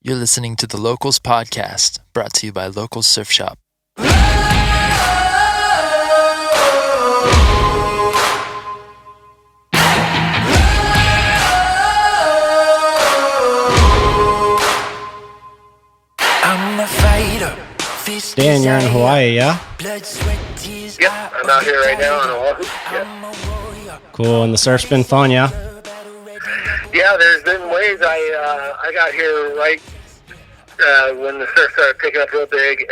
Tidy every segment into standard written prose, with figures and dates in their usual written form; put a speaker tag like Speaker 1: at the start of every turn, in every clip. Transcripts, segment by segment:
Speaker 1: You're listening to the Locals Podcast, brought to you by Locals Surf Shop.
Speaker 2: Dan, you're in Hawaii, yeah?
Speaker 3: Yep, I'm out here right now on Oahu. Yep.
Speaker 2: Cool, and the surf's been fun, yeah?
Speaker 3: Yeah, there's been waves. I got here right when the surf started picking up real big,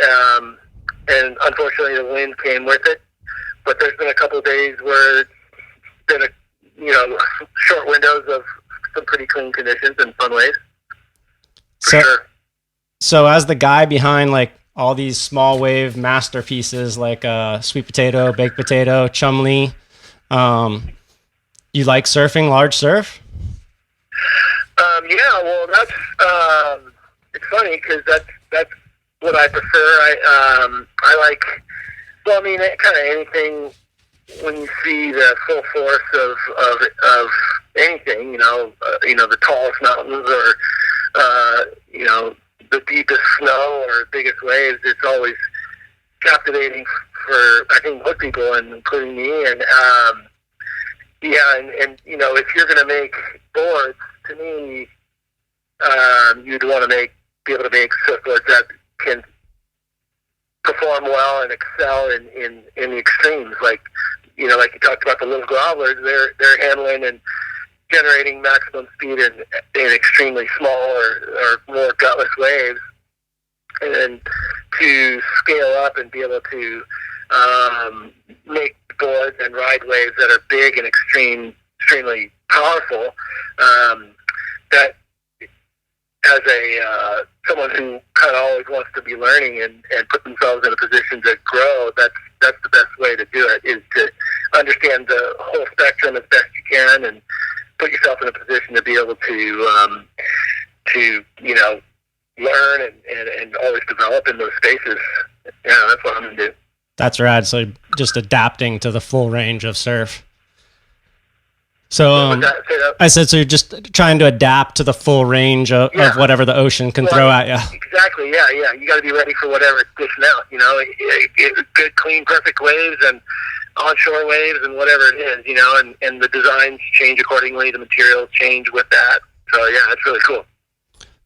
Speaker 3: and unfortunately the wind came with it. But there's been a couple of days where it's been short windows of some pretty clean conditions and fun waves. For sure.
Speaker 2: So as the guy behind like all these small wave masterpieces like Sweet Potato, Baked Potato, Chumley, you like surfing large surf?
Speaker 3: Yeah, well, that's it's funny because that's what I prefer. I like, well, I mean, kind of anything when you see the full force of anything, the tallest mountains or the deepest snow or biggest waves. It's always captivating for, I think, most people, and including me. And if you're going to make boards, to me, you'd want to be able to make surfboards that can perform well and excel in the extremes. Like you talked about the little grovelers, they're handling and generating maximum speed in extremely small or more gutless waves, and then to scale up and be able to make boards and ride waves that are big and extremely powerful. That as someone who kind of always wants to be learning and put themselves in a position to grow, that's the best way to do it, is to understand the whole spectrum as best you can and put yourself in a position to be able to learn and always develop in those spaces. Yeah, that's what I'm going to do.
Speaker 2: That's rad. So just adapting to the full range of surf. So I said, so you're just trying to adapt to the full range of whatever the ocean can throw at you.
Speaker 3: Exactly. Yeah. You got to be ready for whatever it's dishing out. Good, clean, perfect waves and onshore waves and whatever it is. And the designs change accordingly. The materials change with that. So yeah, it's really cool.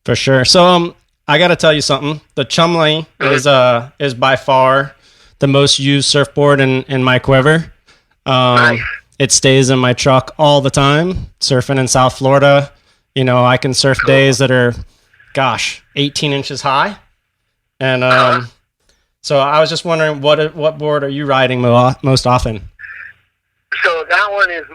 Speaker 2: For sure. So I got to tell you something. The Chumley is by far the most used surfboard in my quiver.
Speaker 3: Nice.
Speaker 2: It stays in my truck all the time, surfing in South Florida. I can surf days that are, 18 inches high. And so I was just wondering, what board are you riding most often?
Speaker 3: So that one is,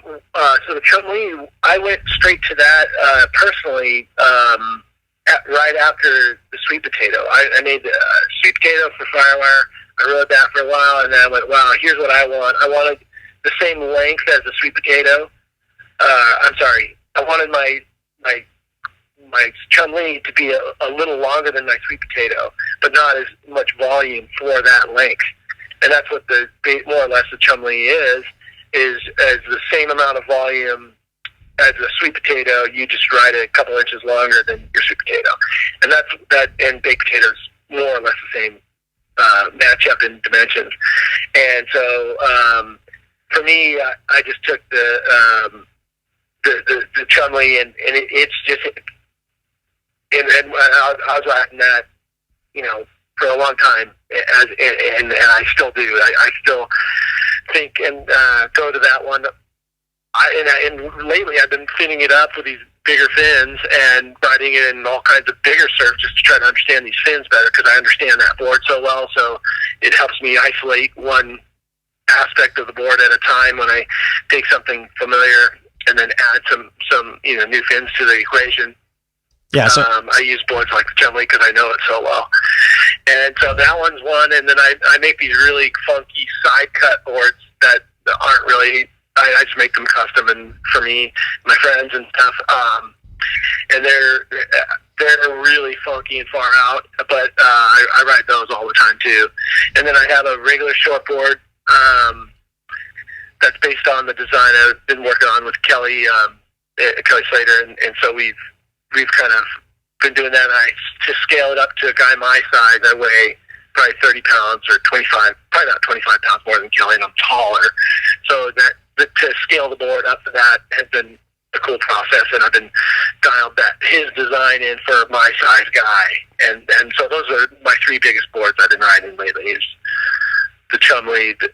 Speaker 3: so the Chumley, I went straight to that personally right after the Sweet Potato. I made the Sweet Potato for Firewire. I rode that for a while, and then I went, wow, here's what I want. I wanted the same length as the Sweet Potato. I wanted my Chumley to be a little longer than my Sweet Potato, but not as much volume for that length. And that's what more or less the Chumley is as the same amount of volume as the Sweet Potato. You just ride it a couple inches longer than your Sweet Potato, and and Baked Potato's more or less the same matchup in dimensions. And so for me, I just took the Chumley, and it's just, and I was riding that, for a long time, and I still do. I still think and go to that one. And lately I've been thinning it up with these bigger fins and riding it in all kinds of bigger surf just to try to understand these fins better, because I understand that board so well. So it helps me isolate one aspect of the board at a time when I take something familiar and then add some new fins to the equation.
Speaker 2: Yeah, so
Speaker 3: I use boards like the Chumley because I know it so well. And so that one's one, and then I make these really funky side cut boards that aren't really, I just make them custom and for me, my friends and stuff. And they're really funky and far out, but I ride those all the time too. And then I have a regular shortboard that's based on the design I've been working on with Kelly Slater, and so we've kind of been doing that. And I to scale it up to a guy my size, I weigh probably 30 pounds or 25, probably not 25 pounds more than Kelly, and I'm taller. So to scale the board up to that has been a cool process, and I've been dialed his design in for my size guy. And so those are my three biggest boards I've been riding lately, is the Chumley, this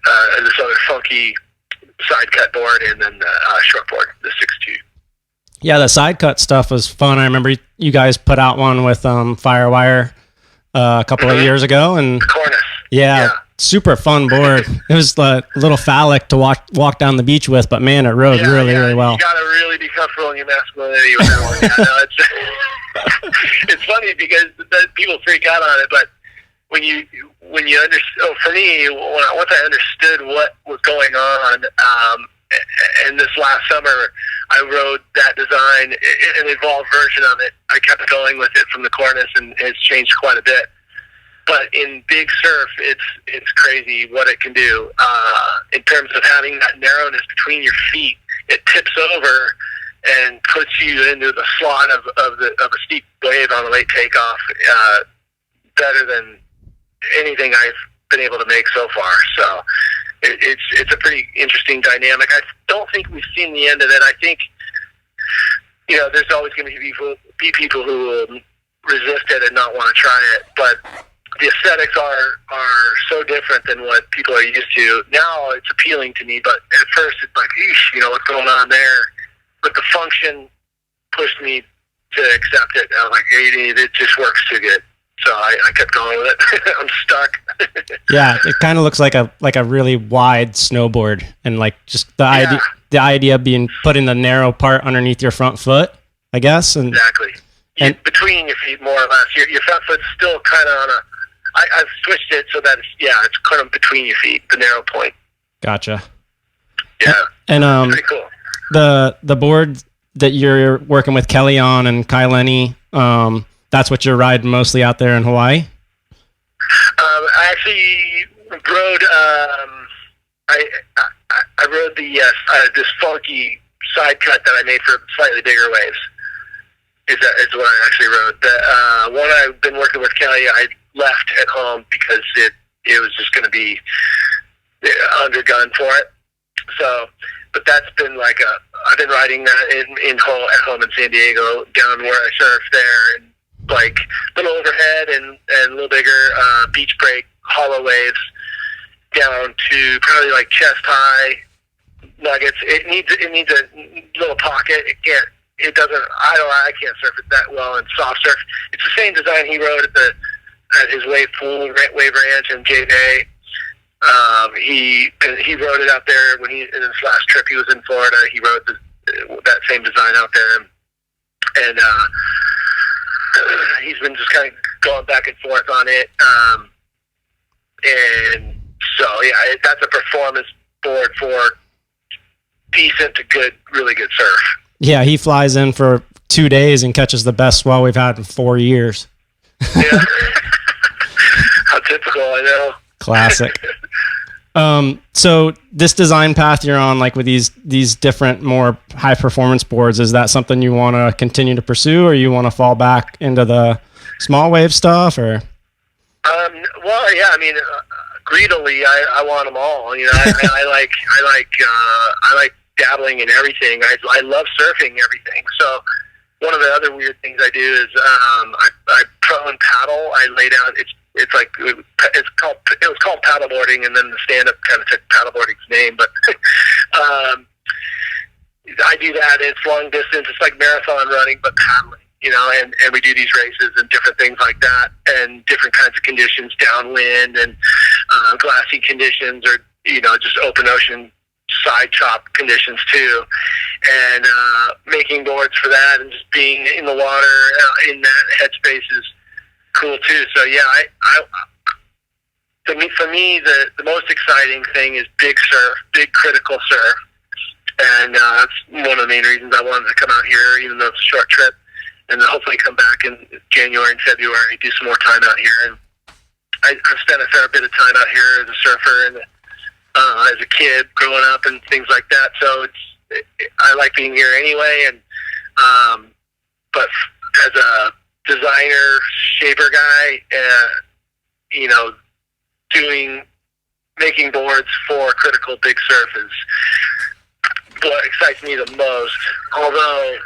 Speaker 3: other funky side cut board, and then the short board, the 6'2".
Speaker 2: Yeah, the side cut stuff was fun. I remember you guys put out one with Firewire a couple of years ago, and
Speaker 3: Cornice.
Speaker 2: Yeah, super fun board. It was a little phallic to walk down the beach with, but man, it rode really well.
Speaker 3: You gotta really be comfortable in your masculinity with that one. Yeah, no, it's funny because people freak out on it, but when you understand, for me, once I understood what was going on, and this last summer, I rode that design, an evolved version of it. I kept going with it from the Cornice, and it's changed quite a bit. But in big surf, it's crazy what it can do. In terms of having that narrowness between your feet, it tips over and puts you into the slot of a steep wave on a late takeoff, better than anything I've been able to make so far. So it's a pretty interesting dynamic. I don't think we've seen the end of it. I think, there's always going to be people who will resist it and not want to try it, but the aesthetics are so different than what people are used to. Now it's appealing to me, but at first it's like, eesh, what's going on there? But the function pushed me to accept it. I was like, it just works too good. So I kept going with it. I'm stuck.
Speaker 2: Yeah, it kind of looks like a really wide snowboard, and like just the idea being put in the narrow part underneath your front foot, I guess. And
Speaker 3: exactly. And between your feet, more or less. Your front foot's still kind of on a. I've switched it so that it's kind of between your feet, the narrow point.
Speaker 2: Gotcha.
Speaker 3: Yeah.
Speaker 2: And
Speaker 3: pretty cool.
Speaker 2: The board that you're working with Kelly on and Kai Lenny, that's what you're riding mostly out there in Hawaii?
Speaker 3: I actually rode. I rode this funky side cut that I made for slightly bigger waves. Is what I actually rode. The one I've been working with Kelly, I left at home because it was just going to be undergun for it. So, but that's been I've been riding that at home in San Diego, down where I surf there, and like little overhead and a little bigger beach break hollow waves down to probably like chest high nuggets. It needs a little pocket. It doesn't. I can't surf it that well in soft surf. It's the same design he rode at his wave pool, Wave Ranch in J Bay. He rode it out there when in his last trip he was in Florida. He rode that same design out there, and he's been just kind of going back and forth on it. And so that's a performance board for decent to good, really good surf.
Speaker 2: Yeah, he flies in for 2 days and catches the best swell we've had in 4 years.
Speaker 3: Yeah. How typical, I know.
Speaker 2: Classic. So this design path you're on, like with these different, more high performance boards, is that something you want to continue to pursue, or you want to fall back into the small wave stuff, or?
Speaker 3: Well, yeah, I mean, greedily, I want them all. I like dabbling in everything. I love surfing everything. So one of the other weird things I do is I pro and paddle. I lay down. It was called paddleboarding, and then the stand up kind of took paddleboarding's name. But I do that. It's long distance. It's like marathon running, but paddling. And we do these races and different things like that, and different kinds of conditions, downwind and glassy conditions, or just open ocean side chop conditions too, and making boards for that, and just being in the water in that headspace is cool too. So yeah, for me, the most exciting thing is big surf, big critical surf, and that's one of the main reasons I wanted to come out here, even though it's a short trip, and then hopefully come back in January and February, do some more time out here. And I've spent a fair bit of time out here as a surfer and as a kid growing up and things like that. So I like being here anyway. And but as a designer shaper guy, you know, making boards for critical big surf is what excites me the most. Although,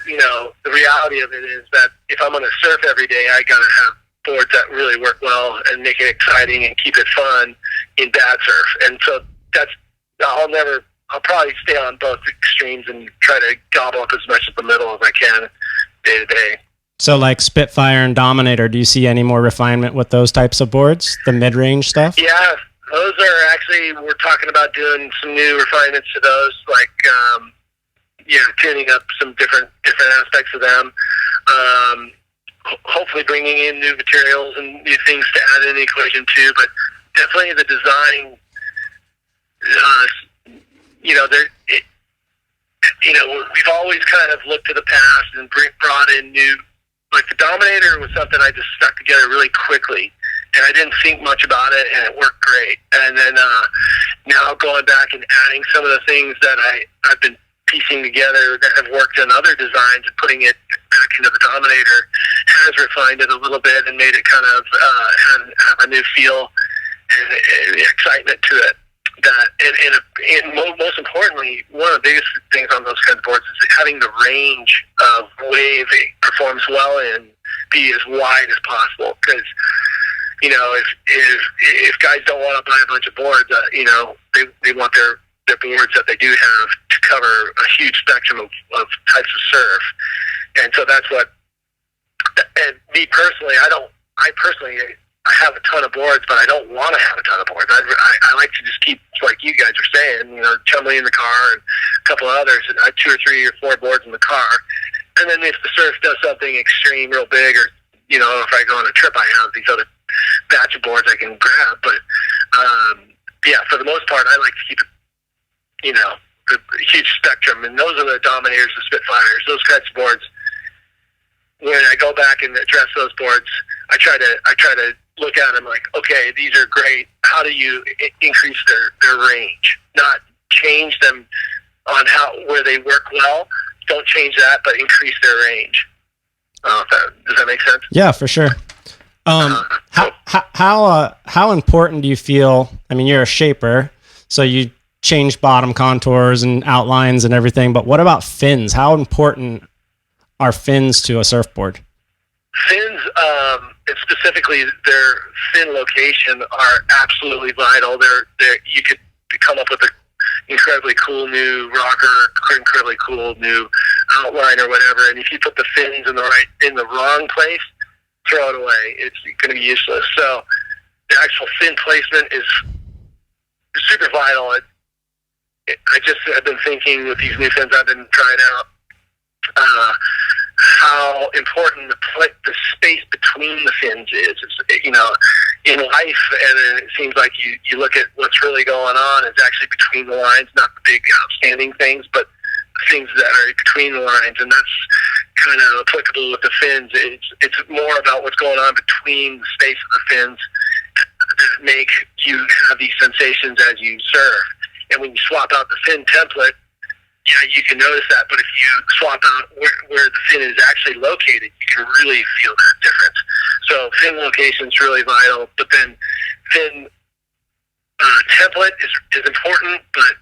Speaker 3: you know, the reality of it is that if I'm going to surf every day, I got to have boards that really work well and make it exciting and keep it fun in bad surf. And so I'll probably stay on both extremes and try to gobble up as much of the middle as I can day to day.
Speaker 2: So like Spitfire and Dominator, do you see any more refinement with those types of boards, the mid-range stuff?
Speaker 3: Yeah, those are actually, we're talking about doing some new refinements to those, like, tuning up some different aspects of them. Hopefully bringing in new materials and new things to add in the equation too, but definitely the design, we've always kind of looked to the past and brought in new, like the Dominator was something I just stuck together really quickly, and I didn't think much about it, and it worked great. And then now going back and adding some of the things that I've been piecing together that have worked in other designs and putting it back into the Dominator has refined it a little bit and made it kind of have a new feel and excitement to it. And most importantly, one of the biggest things on those kinds of boards is having the range of wave it performs well in be as wide as possible. Because, you know, if guys don't want to buy a bunch of boards, they want their boards that they do have to cover a huge spectrum of types of surf. And so that's what, and me personally, I have a ton of boards, but I don't want to have a ton of boards. I like to just keep, like you guys are saying, you know, Chumley in the car and a couple of others. I have 2 or 3 or 4 boards in the car. And then if the surf does something extreme, real big, or, you know, if I go on a trip, I have these other batch of boards I can grab. But, for the most part, I like to keep, you know, the huge spectrum. And those are the Dominators, the Spitfires, those kinds of boards. When I go back and address those boards, I try to look at them like, okay, these are great. How do you increase their range? Not change them on where they work well. Don't change that, but increase their range. Does that make sense?
Speaker 2: Yeah, for sure. How important do you feel? I mean, you're a shaper, so you change bottom contours and outlines and everything. But what about fins? How important are fins to a surfboard?
Speaker 3: Fins, and specifically their fin location, are absolutely vital. You could come up with an incredibly cool new rocker, incredibly cool new outline or whatever, and if you put the fins in the wrong place, throw it away. It's going to be useless. So the actual fin placement is super vital. I've been thinking with these new fins I've been trying out, how important the space between the fins is. It's, you know, in life, and it seems like you look at what's really going on, it's actually between the lines, not the big outstanding things, but the things that are between the lines, and that's kind of applicable with the fins. It's more about what's going on between the space of the fins that make you have these sensations as you surf. And when you swap out the fin template, you can notice that, but if you swap out where the fin is actually located, you can really feel that difference. So fin location is really vital, but then fin template is important, but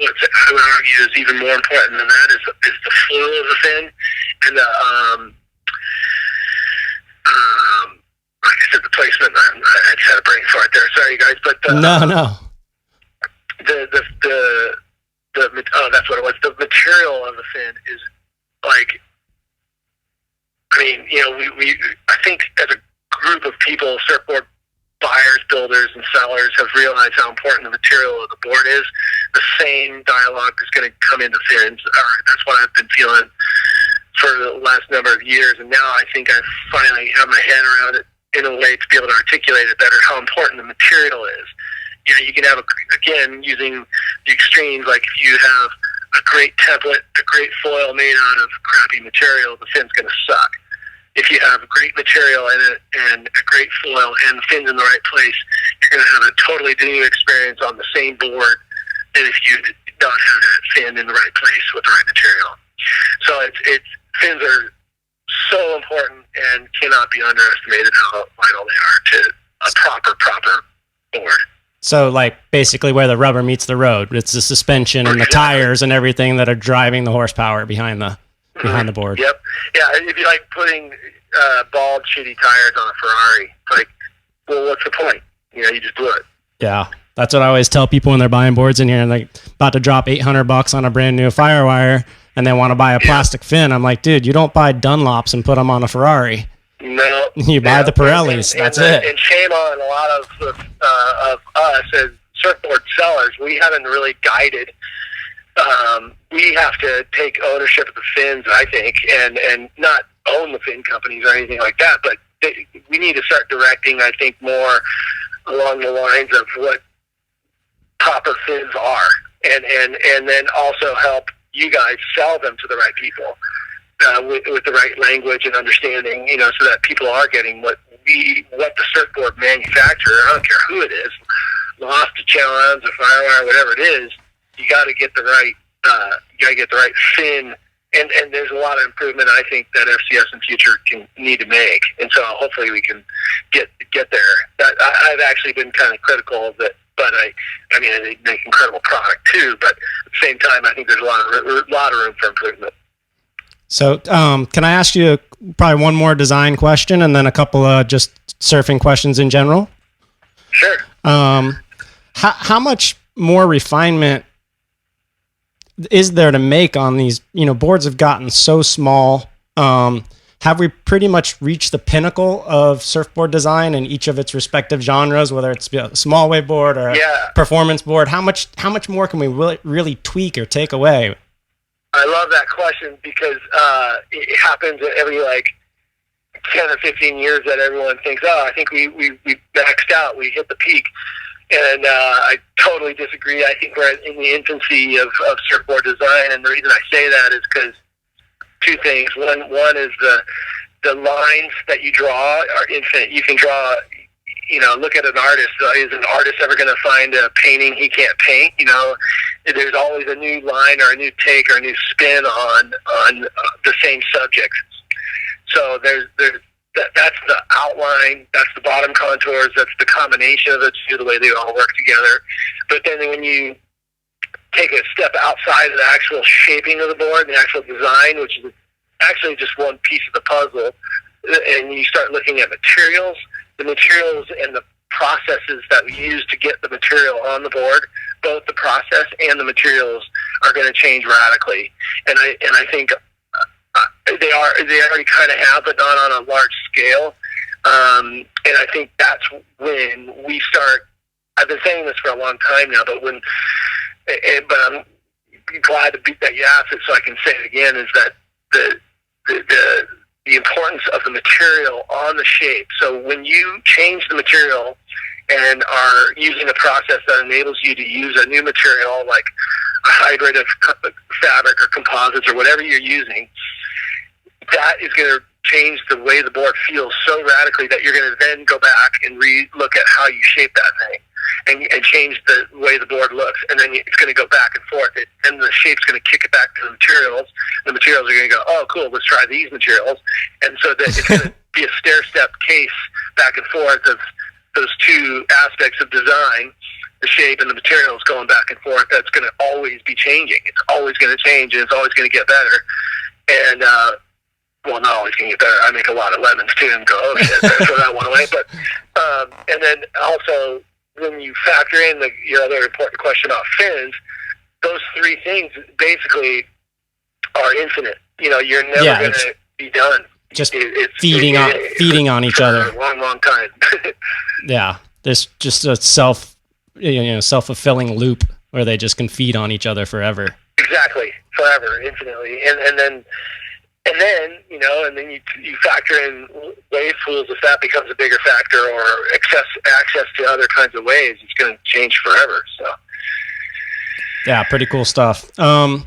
Speaker 3: what I would argue is even more important than that is the flow of the fin and the like I said, the placement. I just had a brain fart there. Sorry, guys, but
Speaker 2: No.
Speaker 3: That's what it was. The material of the fin is like, I mean, you know, I think as a group of people, surfboard buyers, builders, and sellers have realized how important the material of the board is. The same dialogue is going to come into fins. That's what I've been feeling for the last number of years, and now I think I finally have my head around it in a way to be able to articulate it better, how important the material is. You know, you can have, again, using the extremes, like if you have a great template, a great foil made out of crappy material, the fin's going to suck. If you have great material and a great foil and the fin's in the right place, you're going to have a totally new experience on the same board than if you don't have that fin in the right place with the right material. So fins are so important and cannot be underestimated how vital they are to a proper board.
Speaker 2: So, like, basically where the rubber meets the road, it's the suspension and the tires and everything that are driving the horsepower behind the board.
Speaker 3: Yep. Yeah, if you like putting bald, shitty tires on a Ferrari, it's like, well, what's the point? You just blew it.
Speaker 2: Yeah, that's what I always tell people when they're buying boards in here and like about to drop $800 on a brand new Firewire and they want to buy a plastic fin. I'm like, dude, you don't buy Dunlops and put them on a Ferrari.
Speaker 3: No,
Speaker 2: you buy the Pirellis. That's it.
Speaker 3: And shame on a lot of us as surfboard sellers. We haven't really guided. We have to take ownership of the fins, I think, and not own the fin companies or anything like that. But we need to start directing, I think, more along the lines of what proper fins are, and then also help you guys sell them to the right people. With the right language and understanding, so that people are getting what the surfboard manufacturer, I don't care who it is, Lost, a Challenge, a Firewire, whatever it is, you got to get the right fin, and there's a lot of improvement I think that FCS in future can need to make, and so hopefully we can get there. I've actually been kind of critical of it, but I mean they make incredible product too, but at the same time I think there's a lot of room for improvement.
Speaker 2: So, can I ask you probably one more design question and then a couple of just surfing questions in general?
Speaker 3: Sure.
Speaker 2: How much more refinement is there to make on these? Boards have gotten so small. Have we pretty much reached the pinnacle of surfboard design in each of its respective genres, whether it's a small wave board or a performance board? How much more can we really tweak or take away?
Speaker 3: I love that question because it happens every 10 or 15 years that everyone thinks, I think we maxed out, we hit the peak. And I totally disagree. I think we're in the infancy of surfboard design, and the reason I say that is because two things. One is the lines that you draw are infinite. You can draw, look at an artist. Is an artist ever going to find a painting he can't paint? There's always a new line or a new take or a new spin on the same subject. So that's the outline, that's the bottom contours, that's the combination of the two, the way they all work together. But then when you take a step outside of the actual shaping of the board, the actual design, which is actually just one piece of the puzzle, and you start looking at the materials and the processes that we use to get the material on the board, both the process and the materials are going to change radically. And I think they already kind of have, but not on a large scale. And I think that's when we start. I've been saying this for a long time now, but I'm glad that you asked it, so I can say it again. Is that the importance of the material on the shape? So when you change the material and are using a process that enables you to use a new material, like a hybrid of fabric or composites or whatever you're using, that is going to change the way the board feels so radically that you're going to then go back and look at how you shape that thing and change the way the board looks. And then it's going to go back and forth. And the shape's going to kick it back to the materials. The materials are going to go, oh, cool, let's try these materials. And so that it's going to be a stair-step case back and forth of those two aspects of design, the shape and the materials going back and forth. That's going to always be changing. It's always going to change, and it's always going to get better. And, well, not always going to get better. I make a lot of lemons, too, and go, oh, shit, throw that one away. But, and then also, when you factor in your other important question about fins, those three things basically are infinite. You're never going to be done.
Speaker 2: Just feeding on each other.
Speaker 3: For a long, long time.
Speaker 2: Yeah, there's just a self-fulfilling loop where they just can feed on each other forever.
Speaker 3: Exactly, forever, infinitely, and then you factor in wave pools. If that becomes a bigger factor, or access to other kinds of waves, it's going to change forever. So,
Speaker 2: yeah, pretty cool stuff. So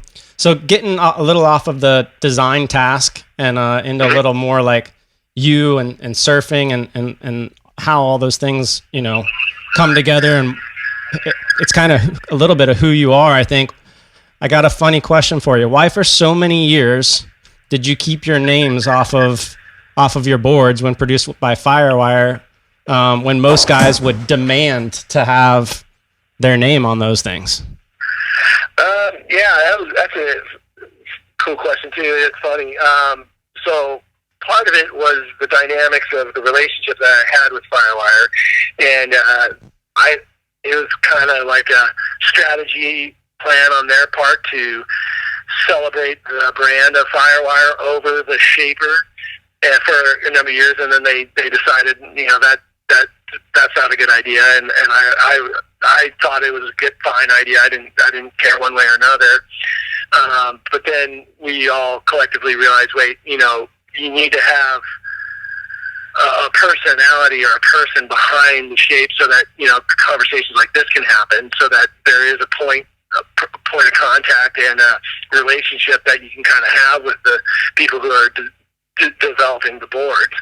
Speaker 2: getting a little off of the design task and into a little more like you and surfing and how all those things, come together. And it's kind of a little bit of who you are, I think. I got a funny question for you. Why for so many years did you keep your names off of your boards when produced by Firewire, when most guys would demand to have their name on those things?
Speaker 3: Yeah, that's a cool question too. It's funny. So part of it was the dynamics of the relationship that I had with Firewire, and it was kind of like a strategy plan on their part to celebrate the brand of Firewire over the Shaper for a number of years, and then they decided, that's not a good idea, and I thought it was a good, fine idea. I didn't care one way or another. But then we all collectively realized, wait, you need to have a personality or a person behind the shape so that, conversations like this can happen, so that there is a point of contact and a relationship that you can kind of have with the people who are developing the boards.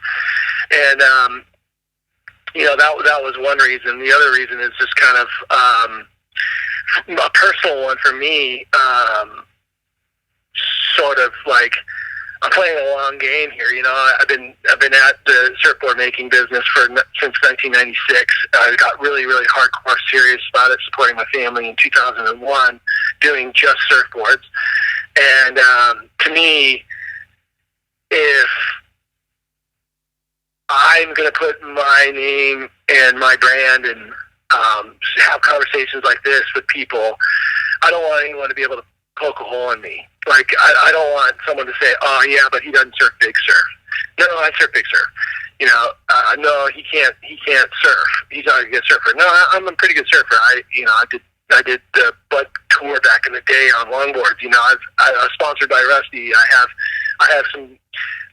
Speaker 3: And, that was one reason. The other reason is just kind of a personal one for me, sort of like, I'm playing a long game here. I've been at the surfboard making business since 1996. I got really, really hardcore serious about it, supporting my family in 2001, doing just surfboards. And to me, if I'm going to put my name and my brand and have conversations like this with people, I don't want anyone to be able to poke a hole in me. Like, I don't want someone to say, oh, yeah, but he doesn't surf big surf. No, I surf big surf. No, he can't surf. He's not a good surfer. No, I'm a pretty good surfer. I did the Bud tour back in the day on longboards. I was sponsored by Rusty. I have some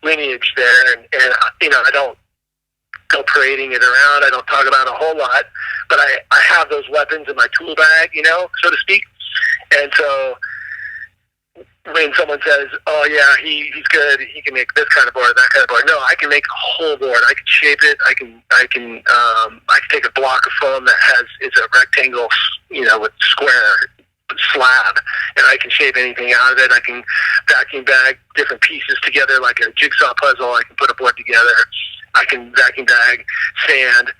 Speaker 3: lineage there, and I don't go parading it around. I don't talk about it a whole lot, but I have those weapons in my tool bag, so to speak. And so when someone says, oh yeah, he's good, he can make this kind of board, that kind of board. No, I can make a whole board. I can shape it. I can take a block of foam that it's a rectangle, with square slab, and I can shape anything out of it. I can vacuum bag different pieces together like a jigsaw puzzle. I can put a board together. I can vacuum bag, sand,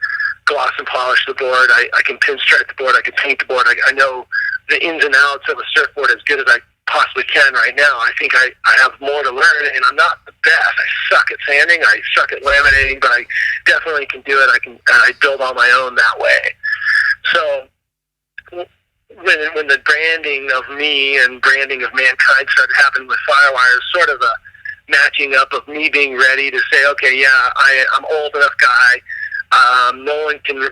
Speaker 3: gloss and polish the board. I can pinstripe the board. I can paint the board. I know the ins and outs of a surfboard as good as I possibly can right now. I think I have more to learn, and I'm not the best. I suck at sanding. I suck at laminating, but I definitely can do it. I build on my own that way. So when the branding of me and branding of Mankind started happening with Firewire, sort of a matching up of me being ready to say, okay, yeah, I'm old enough guy. No one can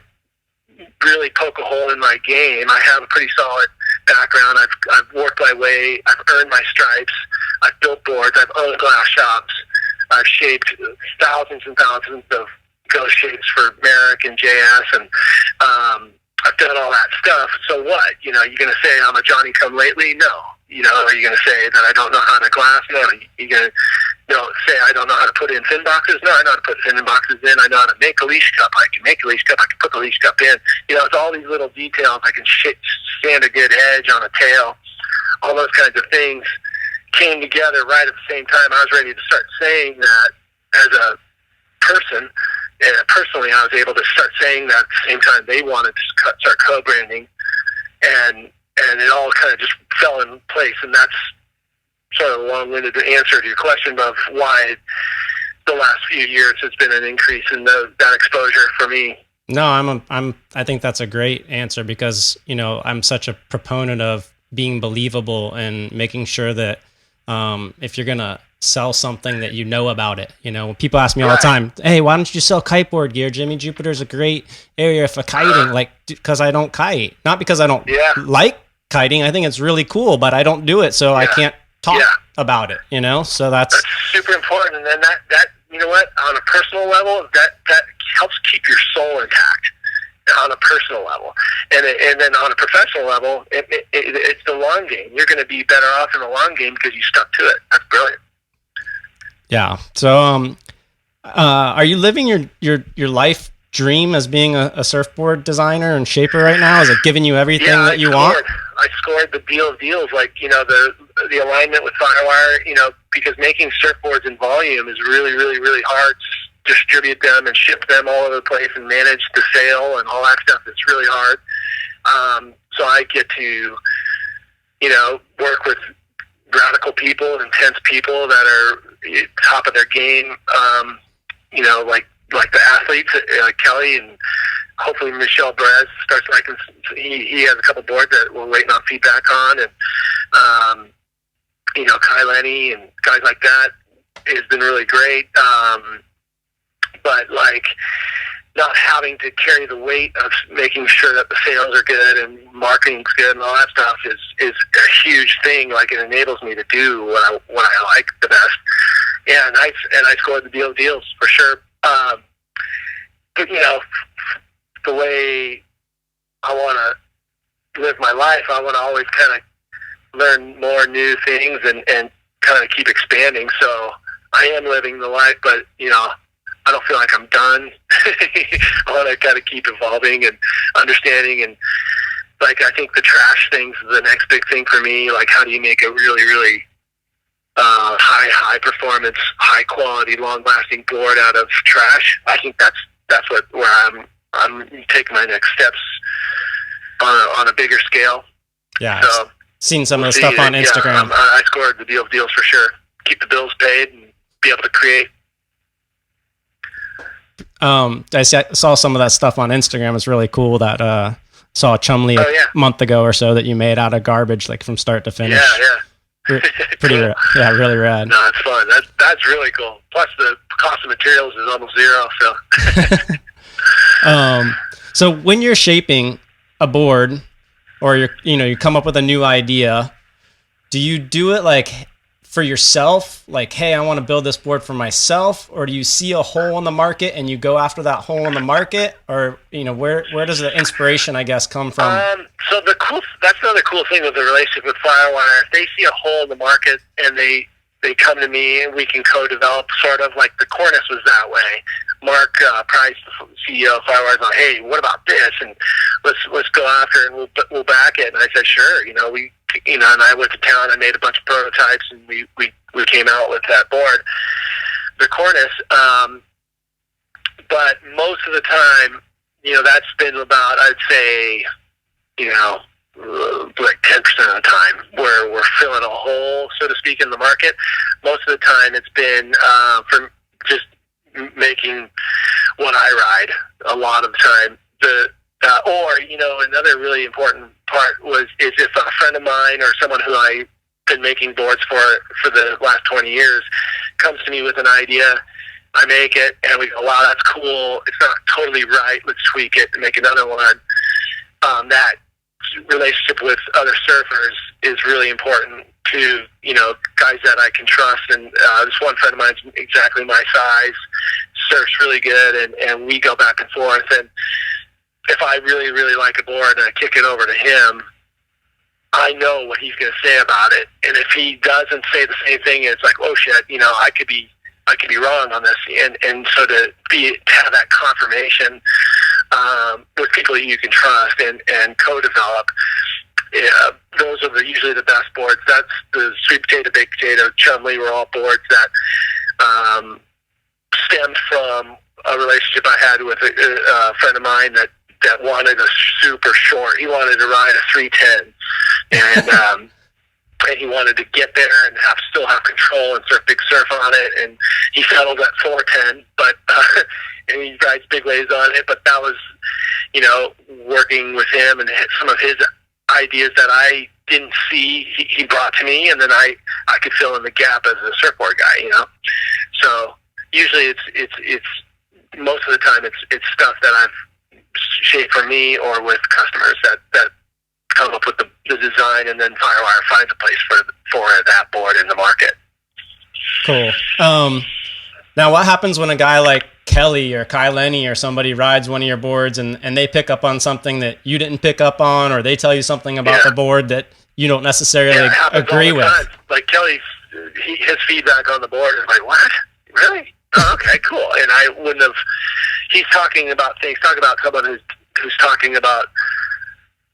Speaker 3: really poke a hole in my game. I have a pretty solid background. I've worked my way. I've earned my stripes. I've built boards. I've owned glass shops. I've shaped thousands and thousands of ghost shapes for Merrick and JS, and I've done all that stuff. So what? You're going to say I'm a Johnny-come-lately? No. Are you going to say that I don't know how to glass? No. You're going to say I don't know how to put in fin boxes? No, I know how to put fin boxes in. I know how to make a leash cup. I can make a leash cup. I can put the leash cup in. It's all these little details. I can stand a good edge on a tail. All those kinds of things came together right at the same time. I was ready to start saying that as a person. And personally, I was able to start saying that at the same time they wanted to start co-branding. And it all kind of just fell in place. And that's sort of a long-winded answer to your question of why the last few years has been an increase in that exposure for me.
Speaker 2: No, I think that's a great answer because, I'm such a proponent of being believable and making sure that if you're going to sell something that about it. People ask me all the time, hey, why don't you sell kiteboard gear? Jimmy Jupiter's a great area for kiting, because I don't kite. Not because I don't like kiting. I think it's really cool, but I don't do it, so I can't talk about it, so that's
Speaker 3: super important. And then that on a personal level, that helps keep your soul intact on a personal level. And then on a professional level, it's the long game. You're going to be better off in the long game because you stuck to it. That's brilliant.
Speaker 2: Yeah. So, are you living your life dream as being a surfboard designer and shaper right now? Is it giving you everything that you want?
Speaker 3: I scored the deal of deals. Like, the alignment with Firewire, because making surfboards in volume is really, really, really hard. Distribute them and ship them all over the place and manage the sale and all that stuff. It's really hard. So I get to, work with radical people, intense people that are top of their game. Like the athletes, like Kelly, and hopefully Michelle Perez starts liking. He has a couple boards that we're waiting on feedback on, and Kai Lenny and guys like that has been really great. But like not having to carry the weight of making sure that the sales are good and marketing's good and all that stuff is a huge thing. Like it enables me to do what I like the best. Yeah, and I scored the deal of deals for sure. But the way I want to live my life, I want to always kind of learn more new things and kind of keep expanding. So I am living the life, but I don't feel like I'm done. I want to kind of keep evolving and understanding. And like, I think the trash thing's the next big thing for me. Like, how do you make a really, really high performance, high quality, long lasting board out of trash? I think that's where I'm taking my next steps on a bigger scale.
Speaker 2: Yeah.
Speaker 3: So
Speaker 2: seen some of the stuff on Instagram.
Speaker 3: Yeah, I scored the deal of deals for sure. Keep the bills paid and be able to create.
Speaker 2: I saw some of that stuff on Instagram. It's really cool that saw a Chumley a month ago or so that you made out of garbage, like from start to finish.
Speaker 3: Yeah.
Speaker 2: Pretty
Speaker 3: cool.
Speaker 2: Really rad.
Speaker 3: No, it's fun. That's really cool. Plus the cost of materials is almost zero. So.
Speaker 2: So when you're shaping a board, or you come up with a new idea, do you do it like for yourself, like, hey, I want to build this board for myself, or do you see a hole in the market and you go after that hole in the market, or where does the inspiration, I guess, come from?
Speaker 3: So that's another cool thing with the relationship with Firewire. If they see a hole in the market and they come to me and we can co-develop, sort of like the Cornice was that way. Mark Price, the CEO of Firewire, is like, hey, what about this? And let's go after it and we'll back it. And I said, sure. And I went to town. I made a bunch of prototypes, and we came out with that board, the Cornice. But most of the time, that's been about, I'd say, like 10% of the time where we're filling a hole, so to speak, in the market. Most of the time, it's been from just making what I ride. A lot of the time, another really important part is if a friend of mine or someone who I've been making boards for the last 20 years comes to me with an idea, I make it, and we go, wow, that's cool. It's not totally right. Let's tweak it and make another one. That relationship with other surfers is really important to, guys that I can trust. And this one friend of mine is exactly my size, surfs really good, and we go back and forth. And if I really, really like a board and I kick it over to him, I know what he's going to say about it. And if he doesn't say the same thing, it's like, oh shit, I could be wrong on this. And so to have that confirmation with people that you can trust and co-develop, those are usually the best boards. That's the sweet potato, baked potato, Chumley were all boards that stemmed from a relationship I had with a friend of mine that wanted a super short. He wanted to ride a 310, and and he wanted to get there and still have control and surf big surf on it. And he settled at 410, but and he rides big waves on it. But that was, working with him and some of his ideas that I didn't see, he brought to me, and then I could fill in the gap as a surfboard guy. So usually it's most of the time it's stuff that I've shaped for me or with customers that come up with the design, and then Firewire finds a place for that board in the market.
Speaker 2: Cool. Now what happens when a guy like Kelly or Kai Lenny or somebody rides one of your boards and they pick up on something that you didn't pick up on, or they tell you something about the board that you don't necessarily agree with?
Speaker 3: Like Kelly, his feedback on the board is like, what? Really? Oh, okay, cool. And I wouldn't have. He's talking about things. Talk about someone who's talking about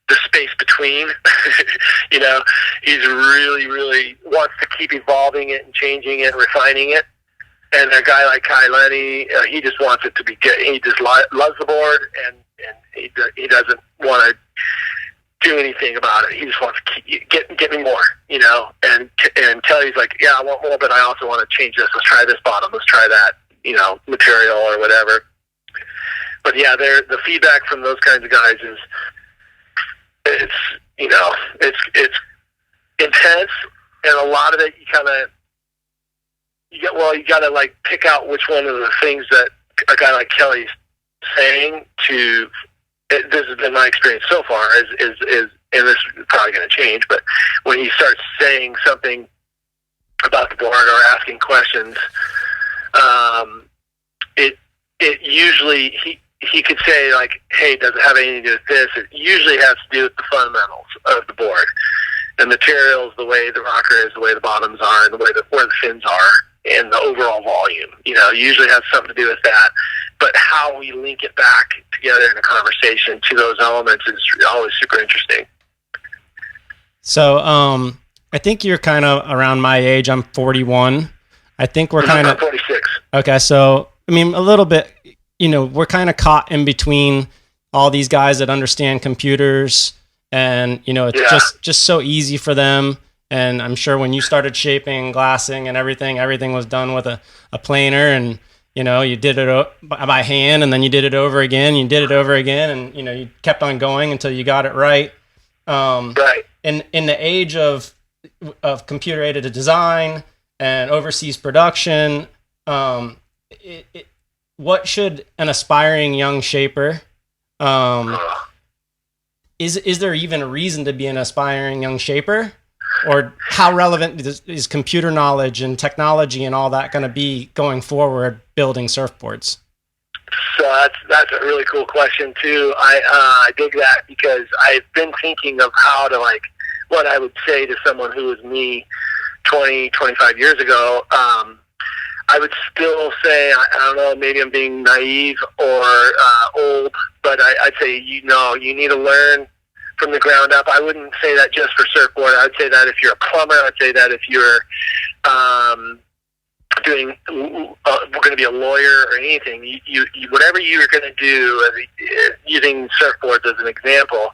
Speaker 3: the space between. He's really wants to keep evolving it and changing it, refining it. And a guy like Kai Lenny, he just wants it to be good. He just loves the board, and he doesn't want to do anything about it. He just wants to get me more, And Kelly's like, yeah, I want more, but I also want to change this. Let's try this bottom. Let's try that, material or whatever. But yeah, the feedback from those kinds of guys is, it's intense, and a lot of it you got to like pick out which one of the things that a guy like Kelly's saying to. This has been my experience so far, is and this is probably going to change, but when he starts saying something about the board or asking questions, it usually he could say like, hey, does it have anything to do with this? It usually has to do with the fundamentals of the board, the materials, the way the rocker is, the way the bottoms are, and where the fins are, and the overall volume. Usually has something to do with that. But how we link it back together in a conversation to those elements is always super interesting.
Speaker 2: So I think you're kind of around my age. I'm 41. I think we're kind of...
Speaker 3: I'm 46.
Speaker 2: Okay, so, a little bit, we're kind of caught in between all these guys that understand computers, and, it's just so easy for them. And I'm sure when you started shaping, glassing, and everything was done with a planer, and... you did it by hand, and then you did it over again. You did it over again, and you kept on going until you got it right.
Speaker 3: Right.
Speaker 2: In the age of computer-aided design and overseas production, what should an aspiring young shaper? Is there even a reason to be an aspiring young shaper? Or how relevant is computer knowledge and technology and all that going to be going forward building surfboards?
Speaker 3: So that's a really cool question too. I dig that, because I've been thinking of how to, like, what I would say to someone who was me 20, 25 years ago. I would still say, I don't know, maybe I'm being naive or old, but I'd say, you need to learn from the ground up. I wouldn't say that just for surfboard. I'd say that if you're a plumber, I'd say that if you're going to be a lawyer or anything, you whatever you're going to do, using surfboards as an example,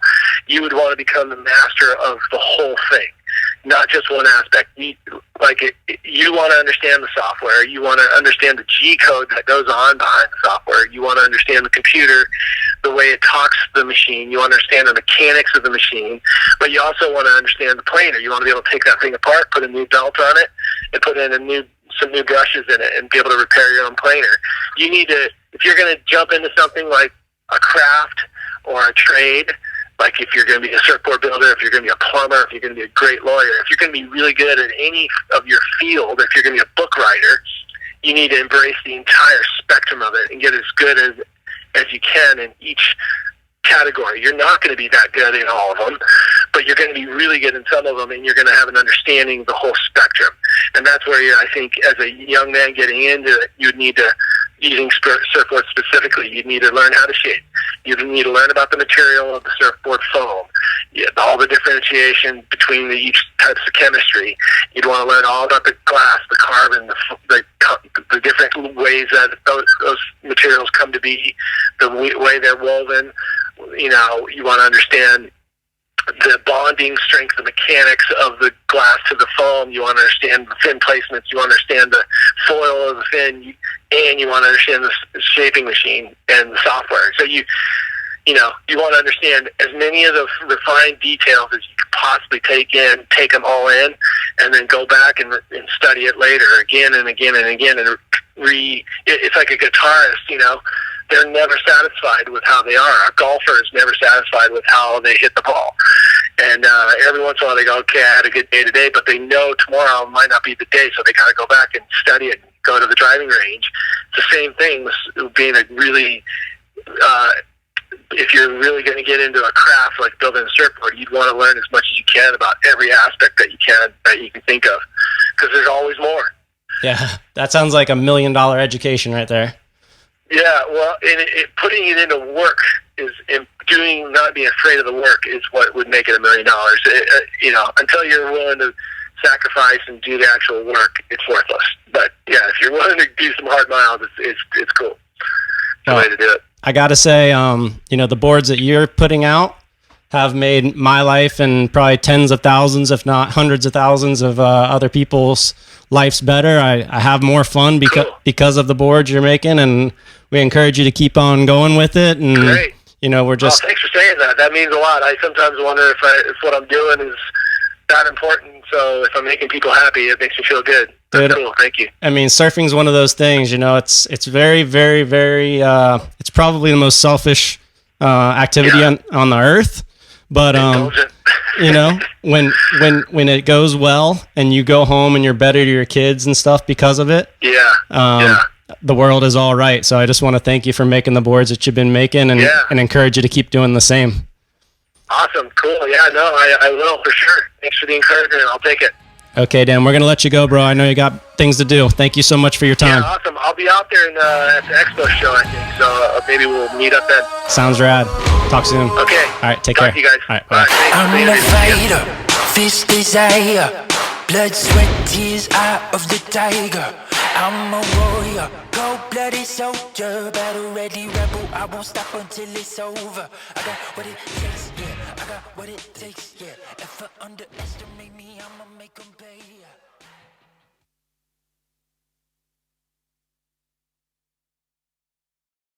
Speaker 3: you would want to become the master of the whole thing, not just one aspect. You want to understand the software. You want to understand the G code that goes on behind the software. You want to understand the computer, the way it talks to the machine. You understand the mechanics of the machine, but you also want to understand the planer. You want to be able to take that thing apart, put a new belt on it, and put in some new brushes in it, and be able to repair your own planer. You need to, if you're going to jump into something like a craft or a trade, like if you're going to be a surfboard builder, if you're going to be a plumber, if you're going to be a great lawyer, if you're going to be really good at any of your field, if you're going to be a book writer, you need to embrace the entire spectrum of it and get as good as you can in each category. You're not going to be that good in all of them, but you're going to be really good in some of them, and you're going to have an understanding of the whole spectrum. And that's where I think as a young man getting into it, you'd need to, using surfboards specifically, you'd need to learn how to shape. You'd need to learn about the material of the surfboard foam, all the differentiation between each types of chemistry. You'd want to learn all about the glass, the carbon, the different ways that those materials come to be, the way they're woven. You want to understand the bonding strength, the mechanics of the glass to the foam. You want to understand the fin placements. You understand the foil of the fin, and you want to understand the shaping machine and the software. So you want to understand as many of the refined details as you could possibly take them all in, and then go back and study it later again and again and again. And it's like a guitarist, they're never satisfied with how they are. A golfer is never satisfied with how they hit the ball. And every once in a while they go, okay, I had a good day today, but they know tomorrow might not be the day, so they got to go back and study it and go to the driving range. It's the same thing with being a really, if you're really going to get into a craft like building a surfboard, you'd want to learn as much as you can about every aspect that you can think of, because there's always more.
Speaker 2: Yeah, that sounds like $1 million education right there.
Speaker 3: Yeah, well, putting it into work not being afraid of the work is what would make it $1 million. Until you're willing to sacrifice and do the actual work, it's worthless. But yeah, if you're willing to do some hard miles, it's cool. It's the way to do it.
Speaker 2: I gotta say, the boards that you're putting out have made my life and probably tens of thousands, if not hundreds of thousands of other people's lives better. I have more fun because of the boards you're making, and we encourage you to keep on going with it. And
Speaker 3: Great.
Speaker 2: We're just.
Speaker 3: Thanks for saying that. That means a lot. I sometimes wonder if what I'm doing is that important. So if I'm making people happy, it makes me feel good. That's cool. Thank you.
Speaker 2: I mean, surfing's one of those things. It's very, very, very. It's probably the most selfish activity on the earth. But when it goes well and you go home and you're better to your kids and stuff because of it, the world is all right. So I just want to thank you for making the boards that you've been making and encourage you to keep doing the same.
Speaker 3: Awesome, cool. Yeah, no, I will for sure. Thanks for the encouragement. I'll take it.
Speaker 2: Okay, Dan, we're gonna let you go, bro. I know you got things to do. Thank you so much for your time.
Speaker 3: Yeah, awesome. I'll be out there at the expo show, I think. So maybe we'll meet up then.
Speaker 2: Sounds rad. Talk soon.
Speaker 3: Okay.
Speaker 2: All right, take care.
Speaker 3: Talk to you guys.
Speaker 2: All right, bye.
Speaker 4: I'm a fighter, fist desire, blood, sweat, tears, eye of the tiger. I'm a warrior, cold-blooded soldier, battle-ready rebel. I won't stop until it's over. I got what it takes, yeah. I got what it takes, yeah. If I underestimate me, I'ma make 'em pay.